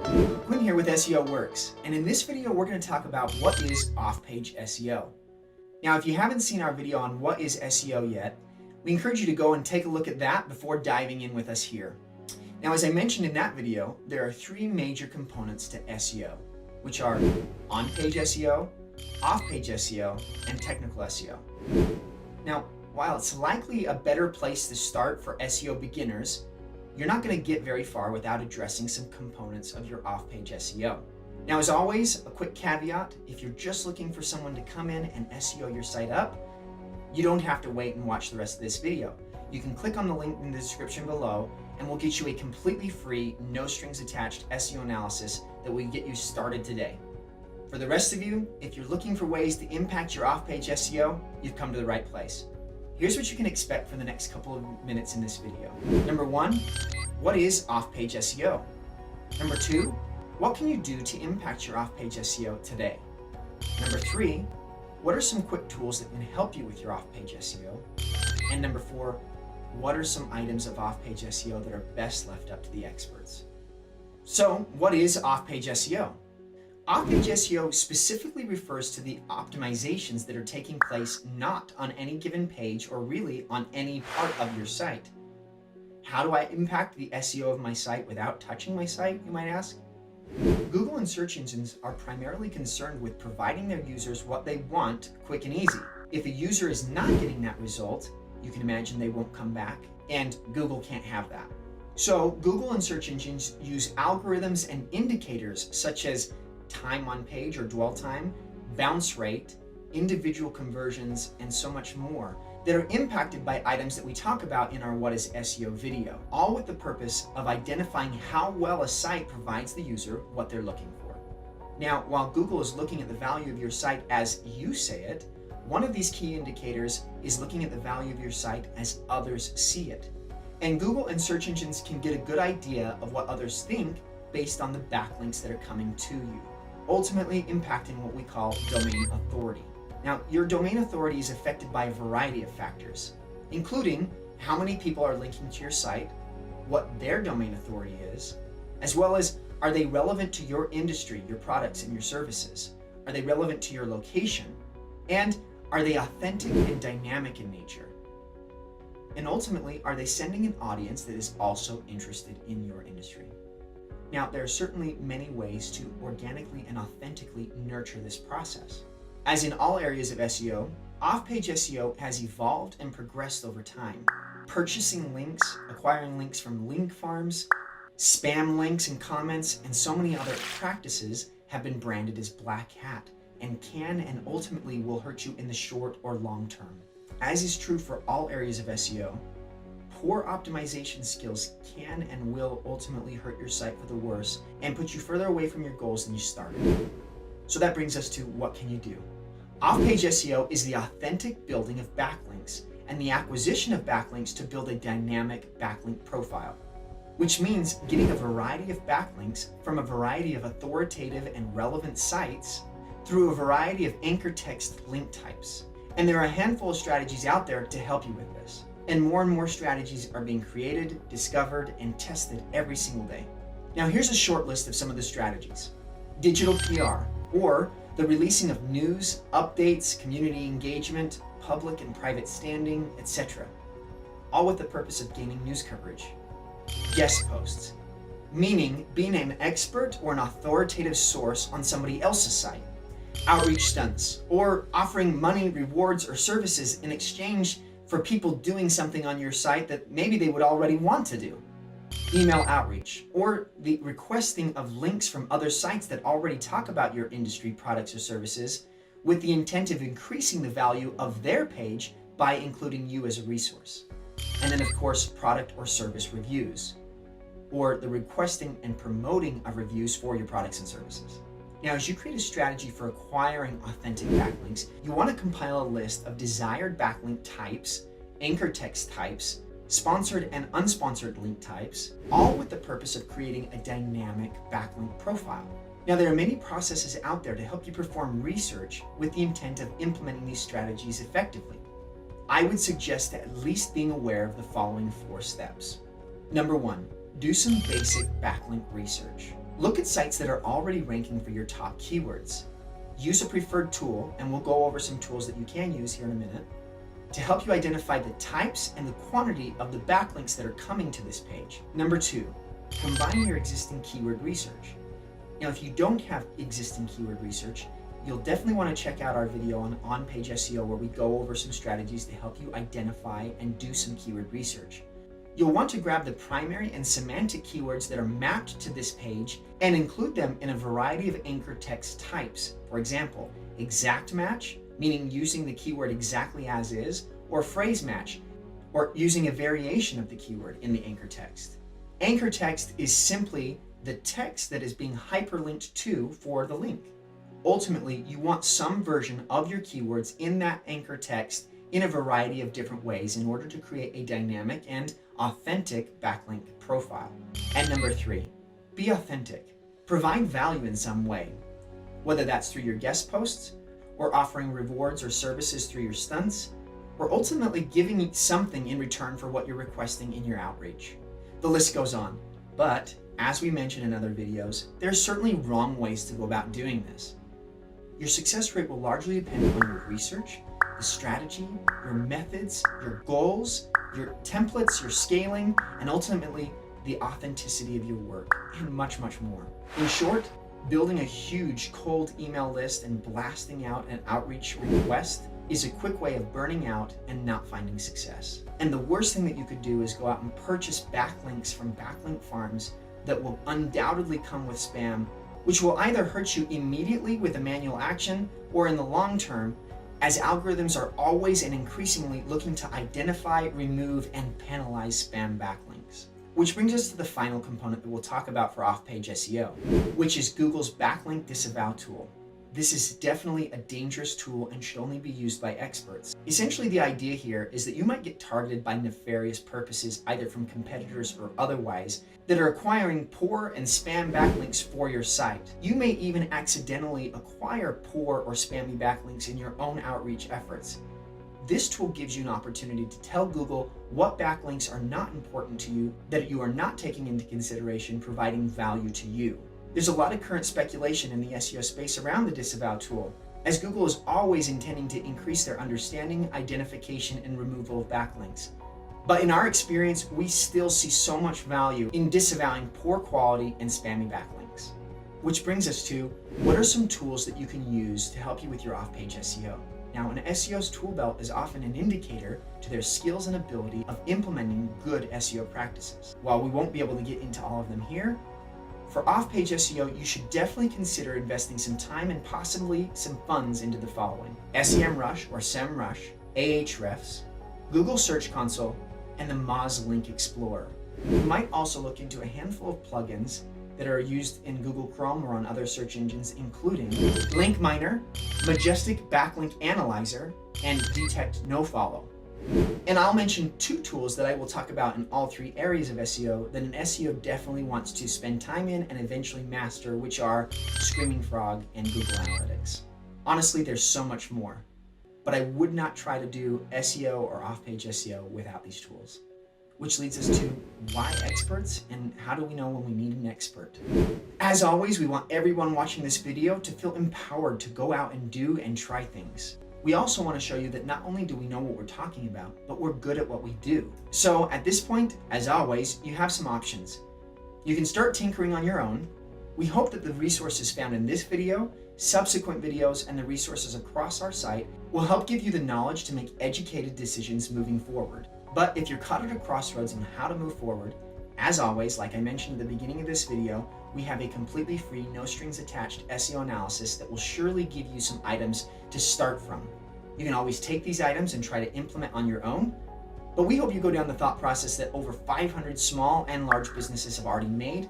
Quinn here with SEO Works, and in this video we're going to talk about what is off-page SEO. Now if you haven't seen our video on what is SEO yet, we encourage you to go and take a look at that before diving in with us here. Now as I mentioned in that video, there are three major components to SEO, which are on-page SEO, off-page SEO, and technical SEO. Now while it's likely a better place to start for SEO beginners, you're not going to get very far without addressing some components of your off-page SEO. Now, as always, a quick caveat: if you're just looking for someone to come in and SEO your site up, you don't have to wait and watch the rest of this video. You can click on the link in the description below and we'll get you a completely free, no strings attached SEO analysis that will get you started today. For the rest of you, if you're looking for ways to impact your off-page SEO, you've come to the right place. Here's what you can expect for the next couple of minutes in this video. Number one, what is off-page SEO? Number two, what can you do to impact your off-page SEO today? Number three, what are some quick tools that can help you with your off-page SEO? And number four, what are some items of off-page SEO that are best left up to the experts? So, what is off-page SEO? Off-page SEO specifically refers to the optimizations that are taking place not on any given page or really on any part of your site. How do I impact the SEO of my site without touching my site, you might ask? Google and search engines are primarily concerned with providing their users what they want quick and easy. If a user is not getting that result, you can imagine they won't come back, and Google can't have that. So Google and search engines use algorithms and indicators such as time on page or dwell time, bounce rate, individual conversions, and so much more that are impacted by items that we talk about in our What is SEO video, all with the purpose of identifying how well a site provides the user what they're looking for. Now, while Google is looking at the value of your site as you say it, one of these key indicators is looking at the value of your site as others see it. And Google and search engines can get a good idea of what others think based on the backlinks that are coming to you, ultimately impacting what we call domain authority. Now, your domain authority is affected by a variety of factors, including how many people are linking to your site, what their domain authority is, as well as are they relevant to your industry, your products and your services? Are they relevant to your location? And are they authentic and dynamic in nature? And ultimately, are they sending an audience that is also interested in your industry? Now, there are certainly many ways to organically and authentically nurture this process. As in all areas of SEO, off-page SEO has evolved and progressed over time. Purchasing links, acquiring links from link farms, spam links and comments, and so many other practices have been branded as black hat and can and ultimately will hurt you in the short or long term. As is true for all areas of SEO, poor optimization skills can and will ultimately hurt your site for the worse and put you further away from your goals than you started. So that brings us to what can you do? Off-page SEO is the authentic building of backlinks and the acquisition of backlinks to build a dynamic backlink profile, which means getting a variety of backlinks from a variety of authoritative and relevant sites through a variety of anchor text link types. And there are a handful of strategies out there to help you with this. And more strategies are being created, discovered, and tested every single day. Now here's a short list of some of the strategies. Digital PR, or the releasing of news, updates, community engagement, public and private standing, etc. All with the purpose of gaining news coverage. Guest posts, meaning being an expert or an authoritative source on somebody else's site. Outreach stunts, or offering money, rewards, or services in exchange for people doing something on your site that maybe they would already want to do. Email outreach, or the requesting of links from other sites that already talk about your industry products or services with the intent of increasing the value of their page by including you as a resource. And then of course, product or service reviews, or the requesting and promoting of reviews for your products and services. Now, as you create a strategy for acquiring authentic backlinks, you want to compile a list of desired backlink types, anchor text types, sponsored and unsponsored link types, all with the purpose of creating a dynamic backlink profile. Now, there are many processes out there to help you perform research with the intent of implementing these strategies effectively. I would suggest at least being aware of the following 4 steps. Number 1, do some basic backlink research. Look at sites that are already ranking for your top keywords. Use a preferred tool, and we'll go over some tools that you can use here in a minute, to help you identify the types and the quantity of the backlinks that are coming to this page. Number 2, combine your existing keyword research. Now, if you don't have existing keyword research, you'll definitely want to check out our video on page SEO, where we go over some strategies to help you identify and do some keyword research. You'll want to grab the primary and semantic keywords that are mapped to this page and include them in a variety of anchor text types. For example, exact match, meaning using the keyword exactly as is, or phrase match, or using a variation of the keyword in the anchor text. Anchor text is simply the text that is being hyperlinked to for the link. Ultimately, you want some version of your keywords in that anchor text in a variety of different ways in order to create a dynamic and authentic backlink profile. And number 3, be authentic. Provide value in some way, whether that's through your guest posts, or offering rewards or services through your stunts, or ultimately giving something in return for what you're requesting in your outreach. The list goes on, but as we mentioned in other videos, there's certainly wrong ways to go about doing this. Your success rate will largely depend on your research, the strategy, your methods, your goals, your templates, your scaling, and ultimately the authenticity of your work, and much, much more. In short, building a huge cold email list and blasting out an outreach request is a quick way of burning out and not finding success. And the worst thing that you could do is go out and purchase backlinks from backlink farms that will undoubtedly come with spam, which will either hurt you immediately with a manual action, or in the long term, as algorithms are always and increasingly looking to identify, remove, and penalize spam backlinks. Which brings us to the final component that we'll talk about for off-page SEO, which is Google's backlink disavow tool. This is definitely a dangerous tool and should only be used by experts. Essentially, the idea here is that you might get targeted by nefarious purposes, either from competitors or otherwise, that are acquiring poor and spam backlinks for your site. You may even accidentally acquire poor or spammy backlinks in your own outreach efforts. This tool gives you an opportunity to tell Google what backlinks are not important to you, that you are not taking into consideration, providing value to you. There's a lot of current speculation in the SEO space around the disavow tool, as Google is always intending to increase their understanding, identification, and removal of backlinks. But in our experience, we still see so much value in disavowing poor quality and spammy backlinks. Which brings us to, what are some tools that you can use to help you with your off-page SEO? Now, an SEO's tool belt is often an indicator to their skills and ability of implementing good SEO practices. While we won't be able to get into all of them here, for off-page SEO, you should definitely consider investing some time and possibly some funds into the following: SEMrush or SEMrush, Ahrefs, Google Search Console, and the Moz Link Explorer. You might also look into a handful of plugins that are used in Google Chrome or on other search engines, including Link Miner, Majestic Backlink Analyzer, and Detect NoFollow. And I'll mention 2 tools that I will talk about in all 3 areas of SEO that an SEO definitely wants to spend time in and eventually master, which are Screaming Frog and Google Analytics. Honestly, there's so much more, but I would not try to do SEO or off-page SEO without these tools. Which leads us to, why experts, and how do we know when we need an expert? As always, we want everyone watching this video to feel empowered to go out and do and try things. We also want to show you that not only do we know what we're talking about, but we're good at what we do. So at this point, as always, you have some options. You can start tinkering on your own. We hope that the resources found in this video, subsequent videos, and the resources across our site will help give you the knowledge to make educated decisions moving forward. But if you're caught at a crossroads on how to move forward, as always, like I mentioned at the beginning of this video, we have a completely free, no strings attached SEO analysis that will surely give you some items to start from. You can always take these items and try to implement on your own, but we hope you go down the thought process that over 500 small and large businesses have already made,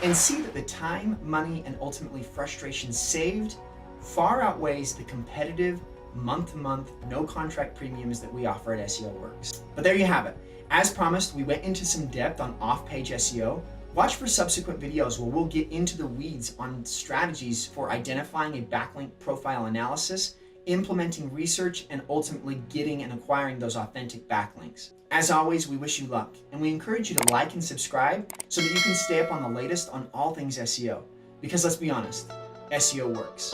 and see that the time, money, and ultimately frustration saved far outweighs the competitive month-to-month, no contract premiums that we offer at SEO Works. But there you have it. As promised, we went into some depth on off-page SEO. Watch for subsequent videos where we'll get into the weeds on strategies for identifying a backlink profile analysis implementing research, and ultimately getting and acquiring those authentic backlinks. As always, we wish you luck, and we encourage you to like and subscribe so that you can stay up on the latest on all things SEO. Because let's be honest, SEO works.